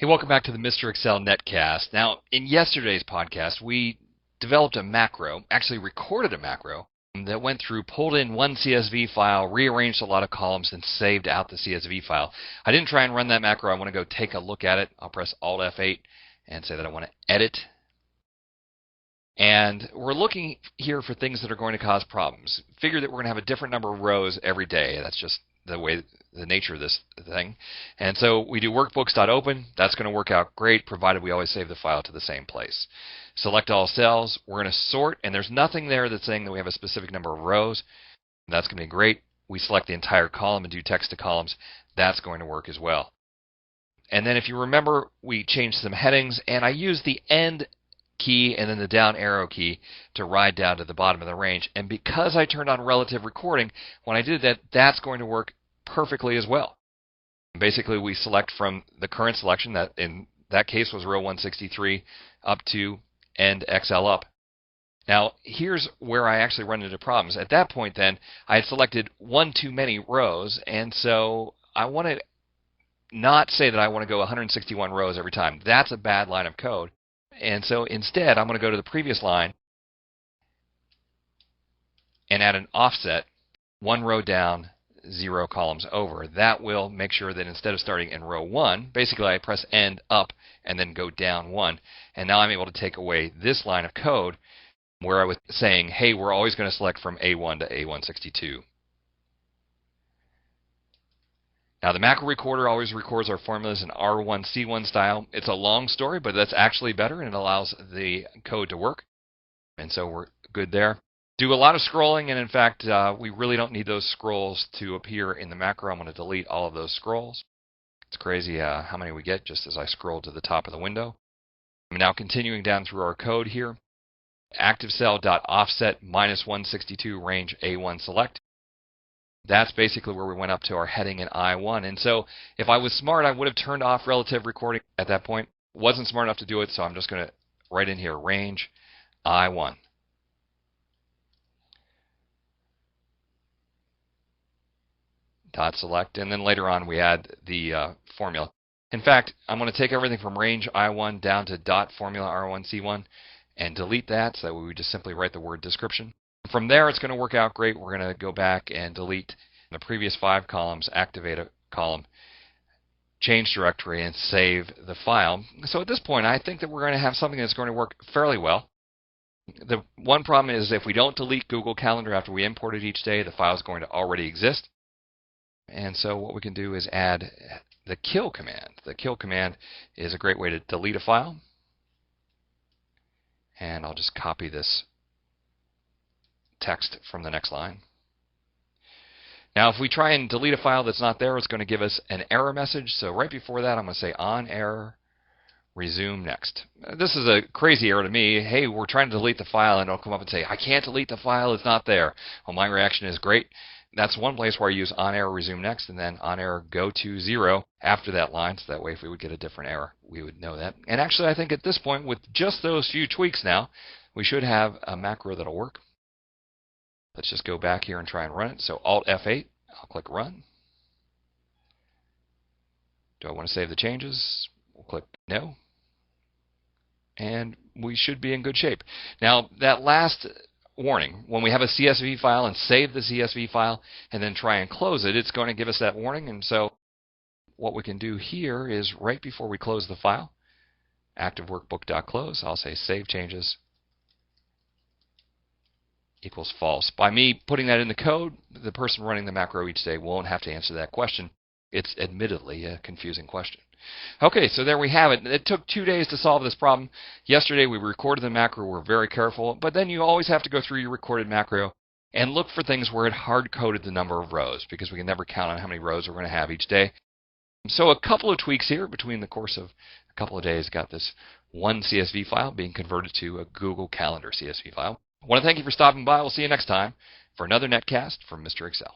Hey, welcome back to the Mr. Excel netcast. Now, in yesterday's podcast, we developed a macro, actually recorded a macro, that went through, pulled in one CSV file, rearranged a lot of columns, and saved out the CSV file. I didn't try and run that macro. I want to go take a look at it. I'll press Alt F8 and say that I want to edit. And we're looking here for things that are going to cause problems. Figure that we're going to have a different number of rows every day. That's just the nature of this thing. And so we do WORKBOOKS.OPEN. That's going to work out great, provided we always save the file to the same place. Select all cells. We're going to sort, and there's nothing there that's saying that we have a specific number of rows. That's going to be great. We select the entire column and do text to columns. That's going to work as well. And then if you remember, we changed some headings, and I used the end key and then the down arrow key to ride down to the bottom of the range. And because I turned on relative recording, when I did that, that's going to work perfectly as well. Basically, we select from the current selection, that in that case was row 163, up to end XL up. Now, here's where I actually run into problems. At that point then, I had selected one too many rows, and so I want to not say that I want to go 161 rows every time. That's a bad line of code. And so instead, I'm going to go to the previous line and add an offset, one row down, 0 columns over. That will make sure that instead of starting in row 1, basically I press end up and then go down 1. And now I'm able to take away this line of code where I was saying, hey, we're always going to select from A1 to A162. Now, the macro recorder always records our formulas in R1, C1 style. It's a long story, but that's actually better, and it allows the code to work. And so we're good there. Do a lot of scrolling, and in fact, we really don't need those scrolls to appear in the macro. I'm going to delete all of those scrolls. It's crazy how many we get just as I scroll to the top of the window. I'm now continuing down through our code here. ActiveCell.offset -162 range A1 select. That's basically where we went up to our heading in I1. And so if I was smart, I would have turned off relative recording at that point. Wasn't smart enough to do it, so I'm just going to write in here, range I1. Dot select, and then later on we add the formula. In fact, I'm going to take everything from range I1 down to dot formula R1 C1 and delete that, so we would just simply write the word description. From there, it's going to work out great. We're going to go back and delete the previous 5 columns, activate a column, change directory, and save the file. So at this point, I think that we're going to have something that's going to work fairly well. The one problem is if we don't delete Google Calendar after we import it each day, the file is going to already exist. And so what we can do is add the kill command. The kill command is a great way to delete a file. And I'll just copy this text from the next line. Now, if we try and delete a file that's not there, it's going to give us an error message. So right before that, I'm going to say on error, resume next. This is a crazy error to me. Hey, we're trying to delete the file, and it'll come up and say, I can't delete the file, it's not there. Well, my reaction is great. That's one place where I use on error, resume next, and then on error, go to 0 after that line. So that way, if we would get a different error, we would know that. And actually, I think at this point, with just those few tweaks now, we should have a macro that'll work. Let's just go back here and try and run it. So Alt F8, I'll click Run. Do I want to save the changes? We'll click No. And we should be in good shape. Now, that last warning, when we have a CSV file and save the CSV file and then try and close it, it's going to give us that warning. And so what we can do here is right before we close the file, ActiveWorkbook.close, I'll say Save Changes equals false. By me putting that in the code, the person running the macro each day won't have to answer that question. It's admittedly a confusing question. Okay, so there we have it. It took 2 days to solve this problem. Yesterday we recorded the macro. We're very careful, but then you always have to go through your recorded macro and look for things where it hard-coded the number of rows, because we can never count on how many rows we're going to have each day. So a couple of tweaks here between the course of a couple of days. Got this one CSV file being converted to a Google Calendar CSV file. I want to thank you for stopping by. We'll see you next time for another netcast from Mr. Excel.